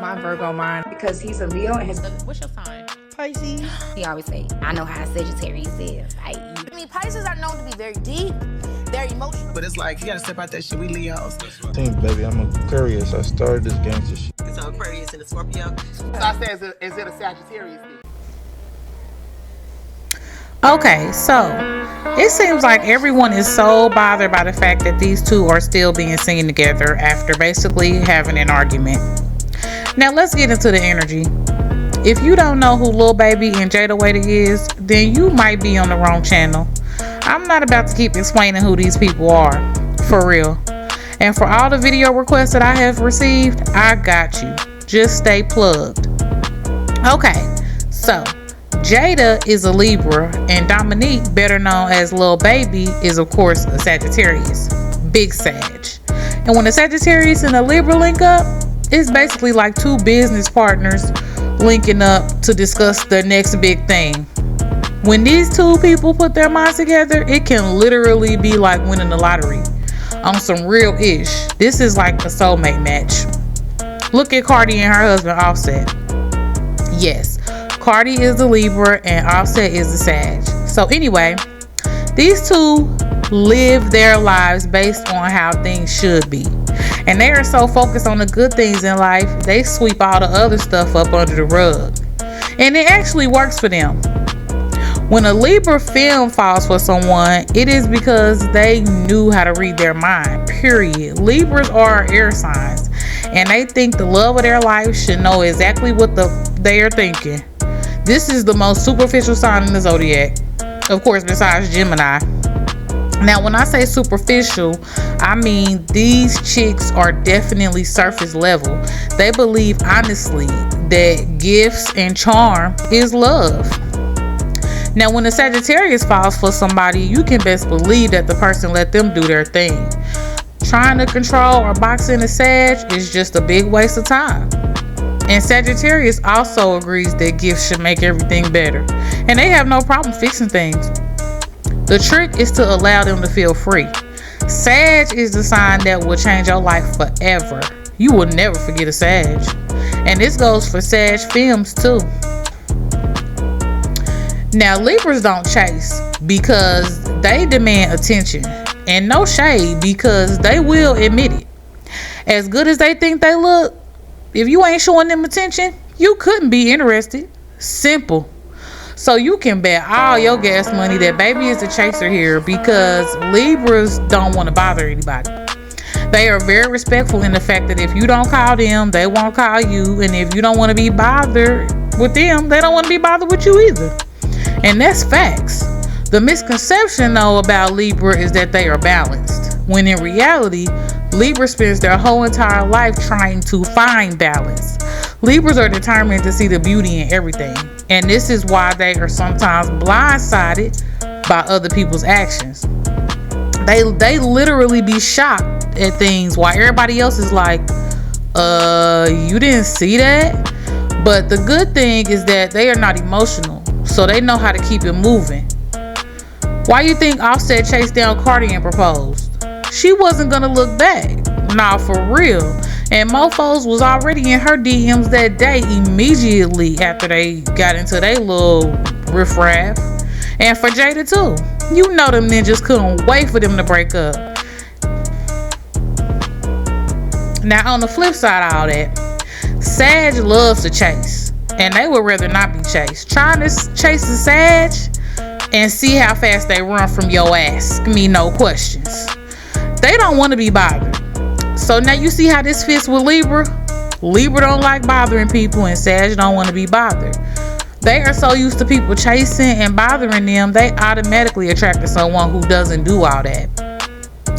my Virgo mind because he's a Leo and his. What's your sign? Pisces. He always say, I know how Sagittarius is. I mean, Pisces are known to be very deep, very emotional. But it's like, you gotta step out that shit. We Leos. Think, baby, I'm Aquarius. I started this gangster shit. It's an Aquarius and a Scorpio. So I said, is it a Sagittarius thing? Okay, so it seems like everyone is so bothered by the fact that these two are still being seen together after basically having an argument. Now let's get into the energy. If you don't know who Lil Baby and Jayda Wayda is, then you might be on the wrong channel. I'm not about to keep explaining who these people are, for real. And for all the video requests that I have received, I got you. Just stay plugged. Okay, so Jayda is a Libra, and Dominique, better known as Lil Baby, is of course a Sagittarius. Big Sag. And when a Sagittarius and a Libra link up, it's basically like two business partners linking up to discuss the next big thing. When these two people put their minds together, it can literally be like winning the lottery on some real ish. This is like a soulmate match. Look at Cardi and her husband Offset. Yes, Cardi is the Libra and Offset is the Sag. So anyway, these two live their lives based on how things should be. And they are so focused on the good things in life, they sweep all the other stuff up under the rug. And it actually works for them. When a Libra film falls for someone, it is because they knew how to read their mind, period. Libras are air signs, and they think the love of their life should know exactly what they are thinking. This is the most superficial sign in the zodiac, of course, besides Gemini. Now, when I say superficial, I mean these chicks are definitely surface level. They believe honestly that gifts and charm is love. Now, when a Sagittarius falls for somebody, you can best believe that the person let them do their thing. Trying to control or box in a Sag is just a big waste of time. And Sagittarius also agrees that gifts should make everything better, and they have no problem fixing things. The trick is to allow them to feel free. Sag is the sign that will change your life forever. You will never forget a Sag. And this goes for Sag films too. Now, Libras don't chase because they demand attention. And no shade, because they will admit it. As good as they think they look, if you ain't showing them attention, you couldn't be interested. Simple. So you can bet all your gas money that baby is a chaser here, because Libras don't want to bother anybody. They are very respectful in the fact that if you don't call them, they won't call you. And if you don't want to be bothered with them, they don't want to be bothered with you either. And that's facts. The misconception though about Libra is that they are balanced, when in reality, Libra spends their whole entire life trying to find balance. Libras are determined to see the beauty in everything, and this is why they are sometimes blindsided by other people's actions. They literally be shocked at things while everybody else is like, you didn't see that? But the good thing is that they are not emotional, so they know how to keep it moving. Why you think Offset chased down Cardi and proposed? She wasn't gonna look back. Nah, for real. And mofos was already in her DMs that day immediately after they got into their little riffraff. And for Jayda too. You know them ninjas couldn't wait for them to break up. Now on the flip side of all that, Sag loves to chase. And they would rather not be chased. Trying to chase a Sag and see how fast they run from your ass. Ask me no questions. They don't want to be bothered. So now you see how this fits with Libra? Libra don't like bothering people, and Sag don't want to be bothered. They are so used to people chasing and bothering them, they automatically attract someone who doesn't do all that.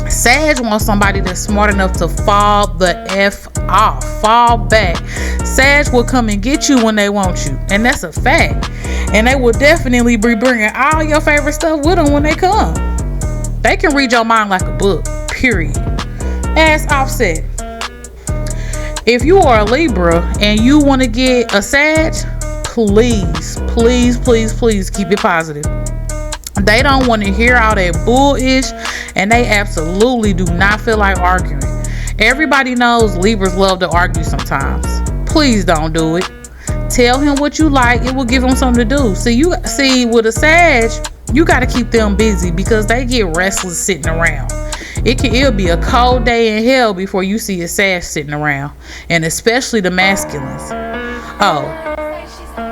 Sag wants somebody that's smart enough to fall the F off, fall back. Sag will come and get you when they want you, and that's a fact. And they will definitely be bringing all your favorite stuff with them when they come. They can read your mind like a book, period. Ask Offset. If you are a Libra and you want to get a Sag, please, please, please, please keep it positive. They don't want to hear all that bullish, and they absolutely do not feel like arguing. Everybody knows Libras love to argue sometimes. please don't do it. Tell him what you like. It will give him something to do. See, with a Sag, you got to keep them busy because they get restless sitting around. It'll be a cold day in hell before you see a Sag sitting around, and especially the masculines. Oh,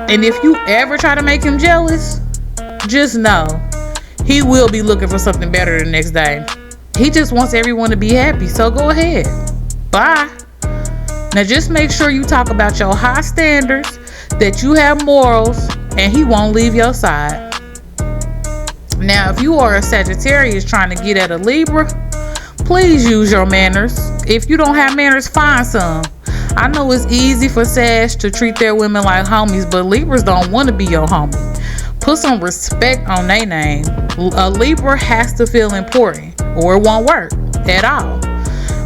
and if you ever try to make him jealous, just know he will be looking for something better the next day. He just wants everyone to be happy, so go ahead. Bye. Now just make sure you talk about your high standards, that you have morals, and he won't leave your side. Now, if you are a Sagittarius trying to get at a Libra, please use your manners. If you don't have manners, find some. I know it's easy for Sag to treat their women like homies, but Libras don't want to be your homie. Put some respect on their name. A Libra has to feel important or it won't work at all.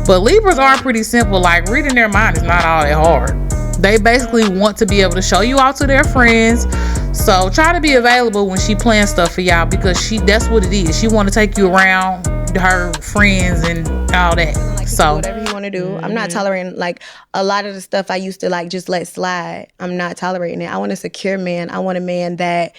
But Libras are pretty simple. Like, reading their mind is not all that hard. They basically want to be able to show you out to their friends. So try to be available when she plans stuff for y'all, because that's what it is. She want to take you around her friends and all that. Like, so whatever you want to do. I'm not tolerating, like, a lot of the stuff I used to like just let slide. I'm not tolerating it. I want a secure man. I want a man that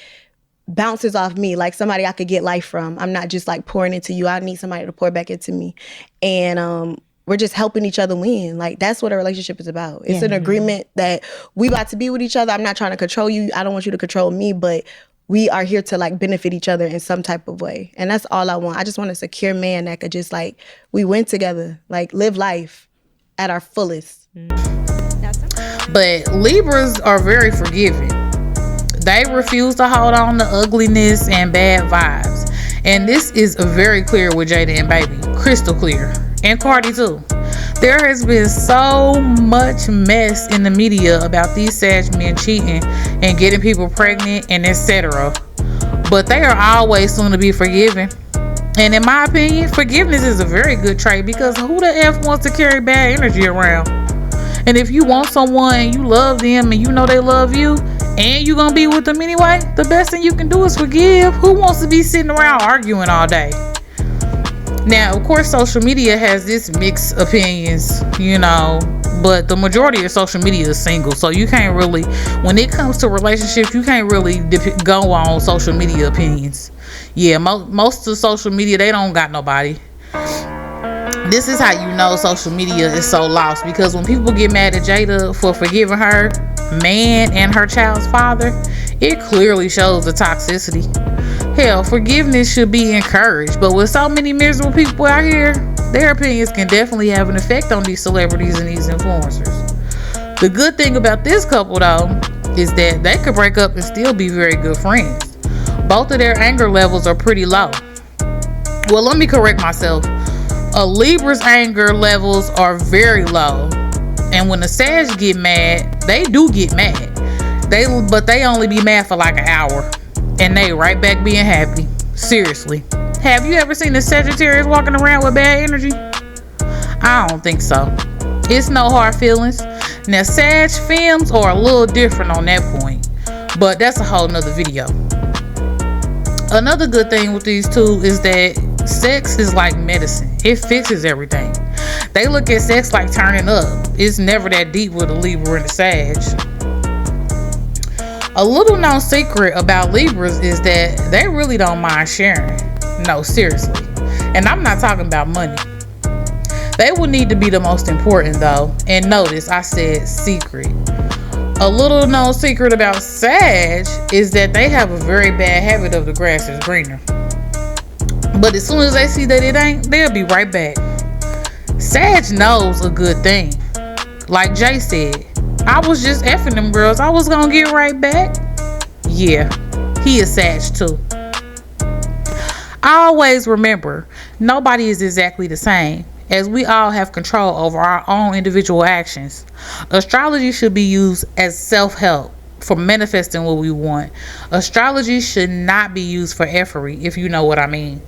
bounces off me, like somebody I could get life from. I'm not just like pouring into you. I need somebody to pour back into me. And we're just helping each other win. Like, that's what a relationship is about. It's an agreement that we about to be with each other. I'm not trying to control you. I don't want you to control me, but we are here to like benefit each other in some type of way. And that's all I want. I just want a secure man that could just like, we win together, like live life at our fullest. But Libras are very forgiving. They refuse to hold on to ugliness and bad vibes. And this is very clear with Jayda and Baby. Crystal clear. And Cardi too. There has been so much mess in the media about these Sag men cheating and getting people pregnant and etc. But they are always soon to be forgiven. And in my opinion, forgiveness is a very good trait, because who the F wants to carry bad energy around? And if you want someone and you love them and you know they love you and you're gonna be with them anyway, the best thing you can do is forgive. Who wants to be sitting around arguing all day? Now, of course, social media has this mixed opinions, but the majority of social media is single. So you can't really, when it comes to relationships, you can't really go on social media opinions. Yeah, most of social media, they don't got nobody. This is how you know social media is so lost, because when people get mad at Jayda for forgiving her man and her child's father, it clearly shows the toxicity. Hell, forgiveness should be encouraged, but with so many miserable people out here, their opinions can definitely have an effect on these celebrities and these influencers. The good thing about this couple, though, is that they could break up and still be very good friends. Both of their anger levels are pretty low. Well, let me correct myself. A Libra's anger levels are very low, and when the Sag get mad, they do get mad. But they only be mad for like an hour, and they right back being happy. Seriously, have you ever seen a Sagittarius walking around with bad energy? I don't think so. It's no hard feelings. Now, Sag femmes are a little different on that point, but that's a whole nother video. Another good thing with these two is that sex is like medicine. It fixes everything. They look at sex like turning up. It's never that deep with a Libra and a Sag. A little known secret about Libras is that they really don't mind sharing. No, seriously. And I'm not talking about money. They will need to be the most important, though. And notice I said secret. A little known secret about Sag is that they have a very bad habit of the grass is greener. But as soon as they see that it ain't, they'll be right back. Sag knows a good thing. Like Jay said, I was just effing them girls. I was gonna get right back. Yeah, he is Sag too. Always remember, nobody is exactly the same, as we all have control over our own individual actions. Astrology should be used as self-help for manifesting what we want. Astrology should not be used for effery, if you know what I mean.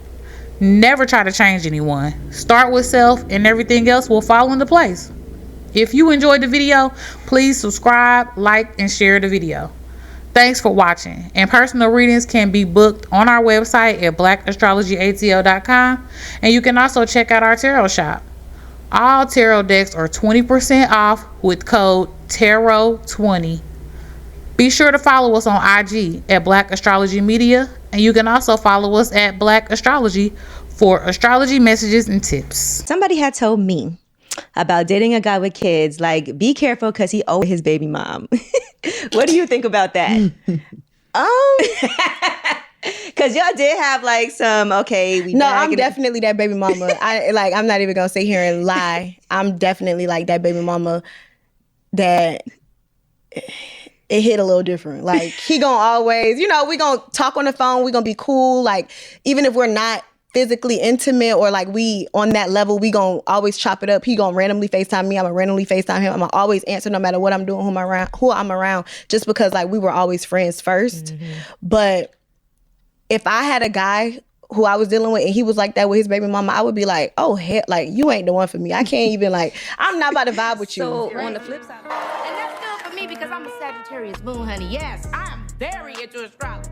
Never try to change anyone. Start with self and everything else will fall into place. If you enjoyed the video, please subscribe, like, and share the video. Thanks for watching. And personal readings can be booked on our website at blackastrologyatl.com. And you can also check out our tarot shop. All tarot decks are 20% off with code Tarot20. Be sure to follow us on IG at Black Astrology Media, and you can also follow us at Black Astrology for astrology messages and tips. Somebody had told me about dating a guy with kids, like, be careful because he owes his baby mom. What do you think about that? Because y'all did have like some, I'm definitely that baby mama. I'm not even gonna sit here and lie. I'm definitely like that baby mama that it hit a little different. Like, he gonna always, we gonna talk on the phone, we gonna be cool. Like, even if we're not physically intimate or like we on that level, we gonna always chop it up. He gonna randomly FaceTime me, I'm gonna randomly FaceTime him. I'm gonna always answer no matter what I'm doing, who I'm around, just because like we were always friends first. Mm-hmm. But if I had a guy who I was dealing with and he was like that with his baby mama, I would be like, oh hell, like, you ain't the one for me. I can't even, like, I'm not about to vibe with you. So on the flip side, And that's good for me because I'm a Sagittarius moon, honey. Yes, I am very into astrology.